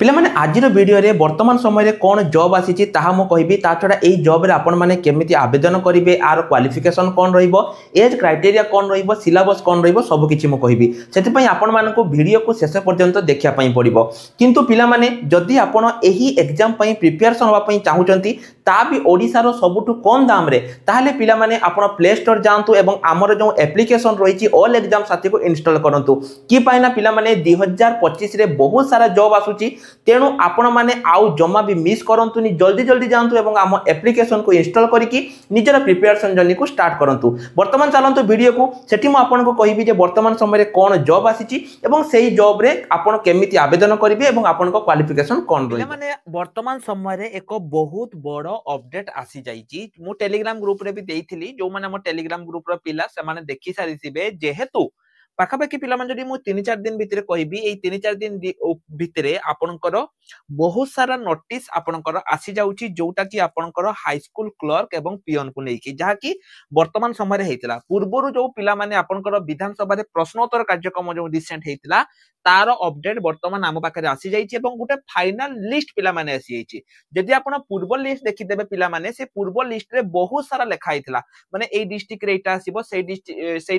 पिला माने आजिर वीडियो रे वर्तमान समय रे कौन जॉब आसी ताहा मो कहबी ता छडा एई जॉब रे आपण माने केमिति आवेदन करिवे आर क्वालिफिकेशन कौन रहिबो एज क्राइटेरिया कौन रहिबो सिलेबस कौन रहिबो सब किछि मो कहबी सेति पई आपण मानको वीडियो को शेष पर्यंत देखिया पई पड़िबो किंतु पिला माने जदी आपण एही एग्जाम पई प्रिपरेशन होवा पई चाहुचंती ता भी ओडिसा रो सबुठु कम दाम रे ताहाले पिला माने आपण प्ले स्टोर जांतु एवं हमर जो एप्लीकेशन रहिछि ऑल एग्जाम साथी को इंस्टॉल करंतु की पाइना पिला माने 2025 रे बहुत सारा जॉब आसुची तेणु आपण माने आउ जमा भी मिस करंतुनी जल्दी जल्दी जानतु एवं आम एप्लीकेशन को इंस्टॉल करिकि निजर प्रिपरेशन जर्नी को स्टार्ट करंतु। वर्तमान चलंतु वीडियो को सेठी मु आपन को कहिबी जे वर्तमान समय रे कोन जॉब आसीची एवं सेही जॉब रे आपण केमिति आवेदन करिवे एवं आपन को क्वालिफिकेशन कोन रही माने वर्तमान समय रे एक बहुत बड़ो अपडेट आसी जाईची। मु टेलीग्राम ग्रुप रे भी देइथिली जो माने हम टेलीग्राम ग्रुप रो पिला से माने देखि सारिथिबे जेहेतु पाखापाखि पिला मन जदि मु 3-4 दिन भितरे कहबी एई 3-4 दिन भितरे आपनकर बहुत सारा नोटिस आपनकर आसी जाउची जोटा कि आपनकर हाई स्कूल क्लर्क एवं पियन को नेकी जहा कि वर्तमान समय रे हेतिला पूर्वरु जो पिला माने आपनकर विधानसभा रे प्रश्नोत्तर कार्यक्रम जो रिसेंट हेतिला तार अपडेट वर्तमान आम पाखरे आसी जाइछि एवं गुटे फाइनल लिस्ट पिला माने आसी जाइछि। जदि आपण पूर्व लिस्ट देखि देबे पिला माने से पूर्व लिस्ट रे बहुत सारा लेखा हेतिला माने एई डिस्ट्रिक्ट रे एटा आसीबो सेई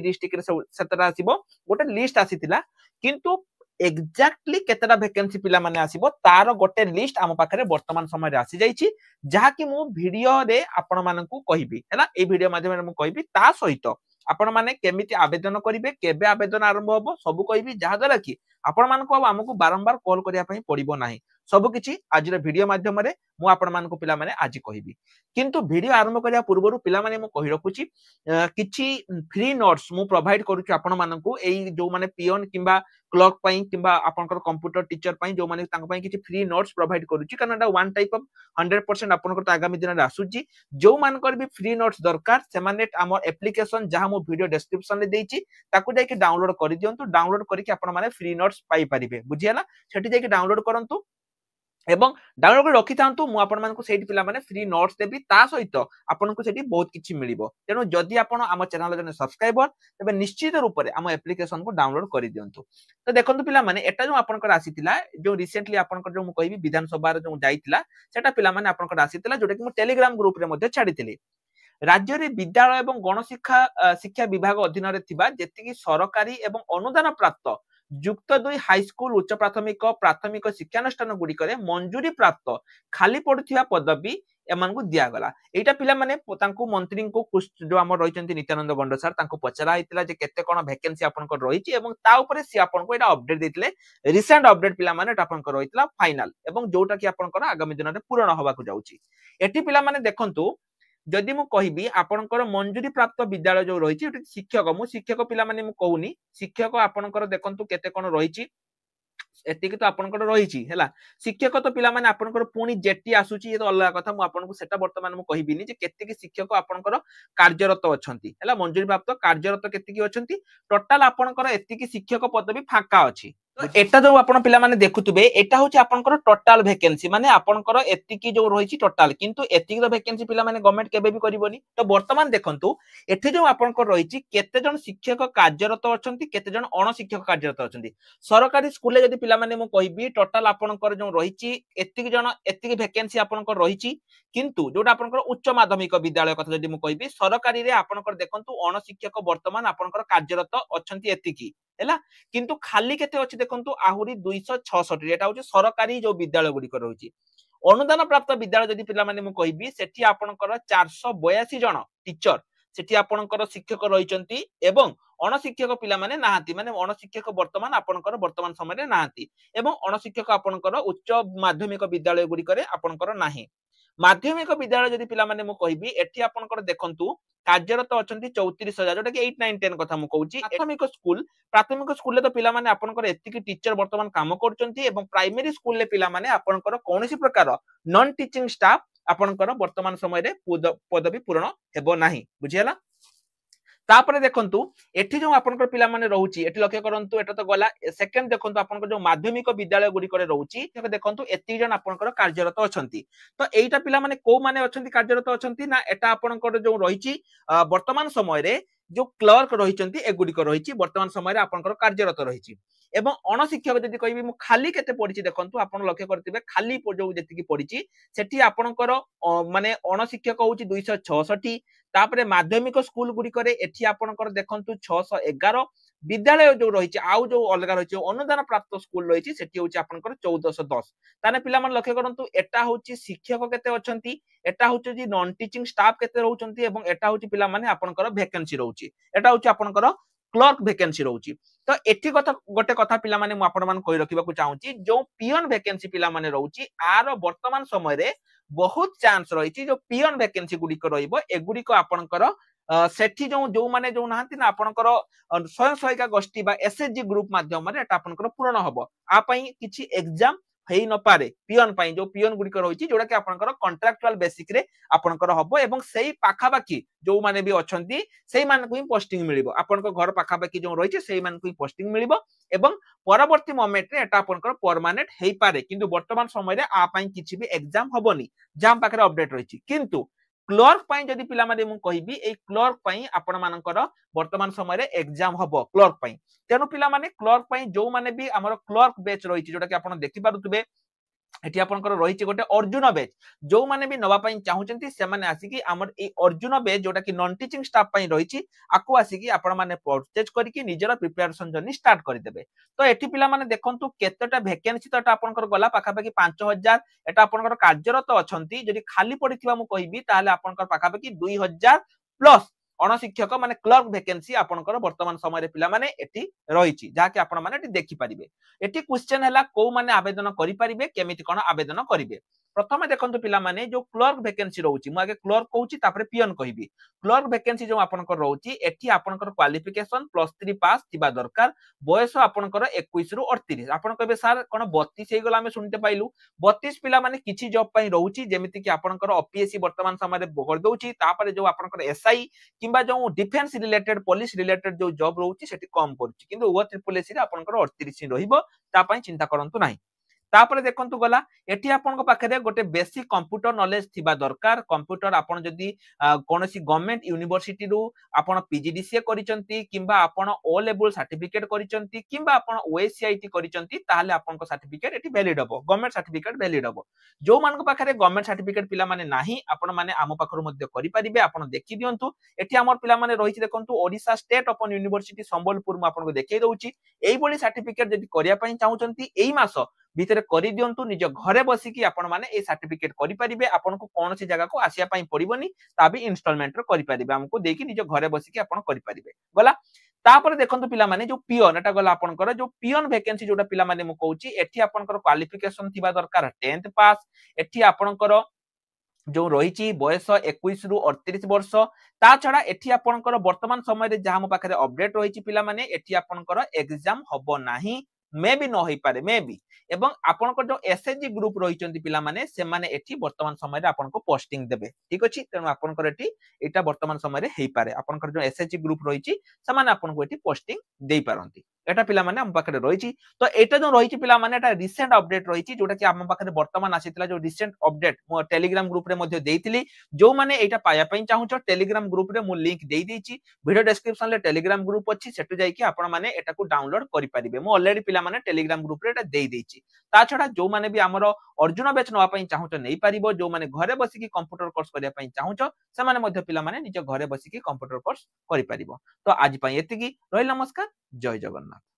डिस्ट्रिक्ट रे सेतरा आसीबो गोटे लिस्ट आसीतिला किंतु एक्जाक्टली केतरा वैकेंसी पिला माने आसीबो तार गोटे लिस्ट आम पाखरे वर्तमान समय रे आसी जाइछि जहा कि मु वीडियो रे आपण माननकु कहिबी हैला ए वीडियो माध्यम रे मु कहिबी ता सहित आपण माने केमिति आवेदन करिवे केबे आवेदन आरंभ होबो सब कहिबी जहा द्वारा कि आपण मानको अब हमकु बारंबार कॉल करिया पई पड़िबो नाही सब किछि आज रे वीडियो माध्यम रे मु आपण मानको पिला माने आज कहिबी किंतु वीडियो आरंभ करिया पूर्वरु पिला माने मु कहि रखुची किछि फ्री नोट्स मु प्रोवाइड करूची आपण माननको एई जो माने पियन किबा क्लर्क पई किबा आपनकर कंप्यूटर टीचर पई जो माने तांको पई किछि फ्री नोट्स प्रोवाइड करूची कारण एटा वन टाइप ऑफ 100% आपनकर आगामी दिन रे आसुची जो मानकर भी फ्री नोट्स दरकार से माने हमर एप्लीकेशन जहां मो वीडियो डिस्क्रिप्शन रे देइची ताकू जाय कि डाउनलोड करि दियंतु डाउनलोड करिकि आपण माने फ्री नोट्स पाई परिबे बुझियाला सेठी जाय कि डाउनलोड करंतु एवं डाउनलोड कर रखि थांतु मु आपण मानको सेठी पिला माने फ्री नोट्स देबी ता सहित आपनको सेठी बहुत किछि मिलिबो तेनो जदि आपण हम चैनल जने सब्सक्राइबर तबे निश्चित रूप रे हम एप्लीकेशन को डाउनलोड करि दियंतु। तो देखंतु पिला माने एटा जो आपनकर आसीतिला जो रिसेंटली आपनकर जो मु कहबी विधानसभा रे जो जाईतिला सेटा पिला माने आपनकर आसीतिला जोटा कि मु टेलीग्राम ग्रुप रे मध्ये छाडितिली राज्य रे विद्यालय एवं शिक्षा विभाग अधीन रे थिबा जेतिकी सरकारी एवं अनुदान प्राप्त युक्त 2 हाई स्कूल उच्च प्राथमिक शिक्षानुष्ठान गुडी करे मंजूरी प्राप्त खाली पडुथिबा पदवी एमानकु दिया गला एटा पिला माने तांको मंत्री को जो हमर रहिचंती नित्यानंद गंड सर तांको पचरा आइतिला जे केते कोन वैकेंसी आपनकर रहिची एवं ता ऊपर से आपनको एटा अपडेट देथिले रिसेंट अपडेट पिला माने आपनकर रहितला फाइनल एवं जोटा कि आपनकर आगामी दिन रे पूर्ण होबा को जाउची एटी पिला माने देखंतु जदि मु कहिबी आपनकर मंजूरी प्राप्त विद्यालय जो रहिची शिक्षक पिला माने मु कहूनी शिक्षक आपनकर देखंतु केते कोन रहिची एतिक तो आपनकर रहिची हैला शिक्षक तो पिला माने आपनकर पुनी जेटी आसुची ये तो अलग कथा मु आपनको सेटा वर्तमान मु कहिबिनी जे केते की शिक्षक आपनकर कार्यरत अछंती हैला मंजूरी प्राप्त कार्यरत केते की अछंती टोटल आपनकर एतिक शिक्षक पदवी फाका अछि तो एटा जो आपण पिला माने देखुतबे एटा होची आपनकर टोटल वैकेंसी माने आपनकर एतिकी जो रहिची टोटल किंतु एतिकी द वैकेंसी पिला माने गवर्नमेंट केबे भी करिवोनी तो वर्तमान देखंतु एठी जो आपनकर रहिची केते जन शिक्षक कार्यरत अछंती केते जन अण शिक्षक कार्यरत अछंती सरकारी स्कूल जदी पिला माने मु कहिबी टोटल आपनकर जो रहिची एतिकी वैकेंसी आपनकर रहिची किंतु जोटा आपनकर उच्च माध्यमिक विद्यालय कथा जदी मु कहिबी सरकारी रे आपनकर देखंतु अण शिक्षक वर्तमान आपनकर कार्यरत अछंती एतिकी हैला किंतु खाली केते अछि देखंतु आहुरी 266 एटा होची सरकारी जो विद्यालय गुडी कर होची अनुदान प्राप्त विद्यालय जदी पिला माने मु कहिबी सेठी आपनकर 482 जन टीचर सेठी आपनकर शिक्षक रहिचंती एवं अण शिक्षक पिला माने नाहांती माने अण शिक्षक वर्तमान आपनकर वर्तमान समय रे नाहांती एवं अण शिक्षक आपनकर उच्च माध्यमिक विद्यालय गुडी करे आपनकर नाही माध्यमिक विद्यालय जदी पिला माने मु कहिबी एठी आपनकर देखंतु कार्यरत अछंती 34000 जोटा कि 8 9 10 कथा मु कहूची प्राथमिक स्कूल ले तो पिला माने आपनकर एतिकी टीचर वर्तमान काम करचंती एवं प्राइमरी स्कूल ले पिला माने आपनकर कोनोसी प्रकार नॉन टीचिंग स्टाफ आपनकर वर्तमान समय रे पदवी पूर्ण हेबो नाही बुझियाला तापरे देखंतु एठी जो आपनकर पिला माने रहउची एठी लक्ष्य करंतु एटा तो गला सेकंड देखंतु आपनकर जो माध्यमिक विद्यालय गुडी करे रहउची देखंतु एती जन आपनकर कार्यरत अछंती तो एटा पिला माने को माने अछंती कार्यरत अछंती ना एटा आपनकर जो रहिची वर्तमान समय रे जो क्लर्क रहिचंती एगुडी को रहिची वर्तमान समय रे आपनकर कार्यरत रहिची एवं अणशिक्षक जदि कहबी मु खाली केते पढिछि देखंतु आपण लक्ष्य करथिबे खाली जो जेतिकी पढिछि सेठी आपणकर माने अणशिक्षक होउछि 266 तापरे माध्यमिक स्कूल गुडी करे एठी आपणकर देखंतु 611 विद्यालय जो रही आउ जो अलग रही अनुदान प्राप्त स्कूल रही सेठी होउछि आपणकर 1410 ताने पिला मन लक्ष्य करंतु एटा होउछि शिक्षक केते अछंती एटा होउछि जे नॉन टीचिंग स्टाफ केते रहउचंती एवं एटा होउछि पिला माने आपणकर वैकेंसी रहउछि एटा होउछि आपणकर क्लर्क वैकेंसी रहउछि तो एठी कथा गोटे कथा पिला माने मु आपण मान कहि रखिबा को चाहूची जो पियन वैकेंसी पिला माने रहउछि आर वर्तमान समय रे बहुत चांस रही जो पियन वैकेंसी गुडी को रहइबो एगुडी को आपणकर सेठी जो माने जो नाहंती ना आपणकर स्वयं सहायिका गोष्ठी बा एसएचजी ग्रुप माध्यम रे एटा आपणकर पूर्ण हबो आ पई किछि एग्जाम हेई न पारे पियन पई जो पियन गुडी को रही जोडा कि आपणकर कॉन्ट्रैक्चुअल बेसिक रे आपणकर हबो एवं सेही पाखा बाकी जो माने भी अछंती सेही मान को ही पोस्टिंग मिलिबो आपणकर घर पाखा बाकी जो रही सेही मान को ही पोस्टिंग मिलिबो एवं परवर्ती मोमेंट रे एटा आपणकर परमानेंट हेई पारे किंतु वर्तमान समय रे आ पई किछि भी एग्जाम हबोनी जाम पाखरे अपडेट रही किंतु क्लर्क पई जदि पिला माने मु कहिबी ए क्लर्क पई आपण मानकर वर्तमान समय रे एग्जाम हबो क्लर्क पई तेनु पिला माने क्लर्क पई जो माने भी हमर क्लर्क बैच रही जोटा कि आपण देखि पारुतबे एठी आपनकर रही गोटे अर्जुन बैच जो माने भी नवा पई चाहूचंती से माने आसीकी हमर ए अर्जुन बैच जोटा कि नॉन टीचिंग स्टाफ पई रही आकु आसीकी आपण माने परचेज करके निजर प्रिपरेशन जर्नी स्टार्ट करदेबे तो एठी पिला माने देखंतु केतेटा वैकेंसी तो आपनकर गला पाखा पाखी 5000 एटा आपनकर कार्यरत अछंती जदि खाली पडिथिबा मु कहिबी ताले आपनकर पाखा पाखी 2000 प्लस अणशिक्षक माने क्लर्क वैकेंसी आपनकर वर्तमान समय रे पिला माने एठी रहिछि जा कि आपण माने एठी देखि परिबे एठी क्वेश्चन हला को माने आवेदन करि परिबे केमिति कोन आवेदन करिवे प्रथमे देखंतु पिला माने जो क्लर्क वैकेंसी रहउछि मु आगे क्लर्क कहउछि तापरे पियन कहिबी क्लर्क वैकेंसी जो आपनकर रहउछि एठी आपनकर क्वालिफिकेशन +3 पास थिबा दरकार बयस आपनकर 21 रु 38 आपण कहबे सर कोन 32 हे गला हम सुनते पाइलु 32 पिला माने किछि जॉब पई रहउछि जेमिति कि आपनकर ओपीएससी वर्तमान समय रे बगर दउछि तापरे जो आपनकर एसआई किंबा जो डिफेंस रिलेटेड पुलिस रिलेटेड जो जॉब रहउछि सेठी कम करछि किंतु ओ ट्रिपल एससी रे आपनकर 38 रहिबो ता पई चिंता करंतु नाही तापरे देखंतु गला एठी आपन पाखरे गोटे बेसिक कंप्यूटर नॉलेज थिबा दरकार कंप्यूटर आपन जदी कोनोसी गवर्नमेंट यूनिवर्सिटी रु आपन पीजीडीसीए करिसंती किंबा आपन ओ लेवल सर्टिफिकेट करिसंती किंबा आपन ओएससीआईटी करिसंती ताहाले आपन को सर्टिफिकेट एठी वैलिड हबो गवर्नमेंट सर्टिफिकेट वैलिड हबो जो मान को पाखरे गवर्नमेंट सर्टिफिकेट पिला माने नाही आपन माने आम पाखरु मध्ये करि परिबे आपन देखि दियंतु एठी हमर पिला माने रहिछि देखंतु Odisha state open university Sambalpur म आपन को देखै दउछि एई बोली सर्टिफिकेट जदी करिया पई चाहुचंती एई मास भितर करि दियंतु निज घरे बसी कि आपण माने ए सर्टिफिकेट करि परिबे आपण को कोन सी जगह को आसिया पई पड़िबोनी ता भी इंस्टॉलमेंट रो करि परिबे हमको देकी निज घरे बसी कि आपण करि परिबे गला तापर देखंतु पिला माने जो पियन एटा गला आपनकर जो पियन वैकेंसी जोटा पिला माने मु कहूची एठी आपनकर क्वालिफिकेशन थिबा दरकार 10th पास एठी आपनकर जो रही बयस 21 रु 38 वर्ष ता छड़ा एठी आपनकर वर्तमान समय रे जहा मो पाखरे अपडेट रही पिला माने एठी आपनकर एग्जाम हबो नाही मे भी न होई पारे मे भी एवं आपनकर जो एसएचजी ग्रुप रहिचंती पिला माने से माने एठी वर्तमान समय रे आपनको पोस्टिंग देबे ठीक अछि तेनु आपनकर एठी एटा वर्तमान समय रे हेई पारे आपनकर जो एसएचजी ग्रुप रहिछि से माने आपनको एठी पोस्टिंग देई पारंती एटा पिला माने हम पाखरे रहिछि तो एटा जो रहिछि पिला माने एटा रिसेंट अपडेट रहिछि जोटा कि हम पाखरे वर्तमान आसीतला जो रिसेंट अपडेट मो टेलीग्राम ग्रुप रे मध्ये देइतिली जो माने एटा पाया पई चाहूछ टेलीग्राम ग्रुप रे मो लिंक देई देइछि वीडियो डिस्क्रिप्शन ले टेलीग्राम ग्रुप अछि सेटु जाई कि आपण माने एटा को डाउनलोड करि परिबे मो ऑलरेडी पिला माने टेलीग्राम ग्रुप रे एटा देई देइछि ता छडा जो माने भी हमरो अर्जुन बैच नवा पई चाहूछ नै परिबो जो माने घरे बसी कि कंप्यूटर कोर्स करिया पई चाहूछ से माने मध्ये पिला माने निज घरे बसी कि कंप्यूटर कोर्स करि परिबो तो आज पई एतिकी रहि नमस्कार जय जगन्नाथ।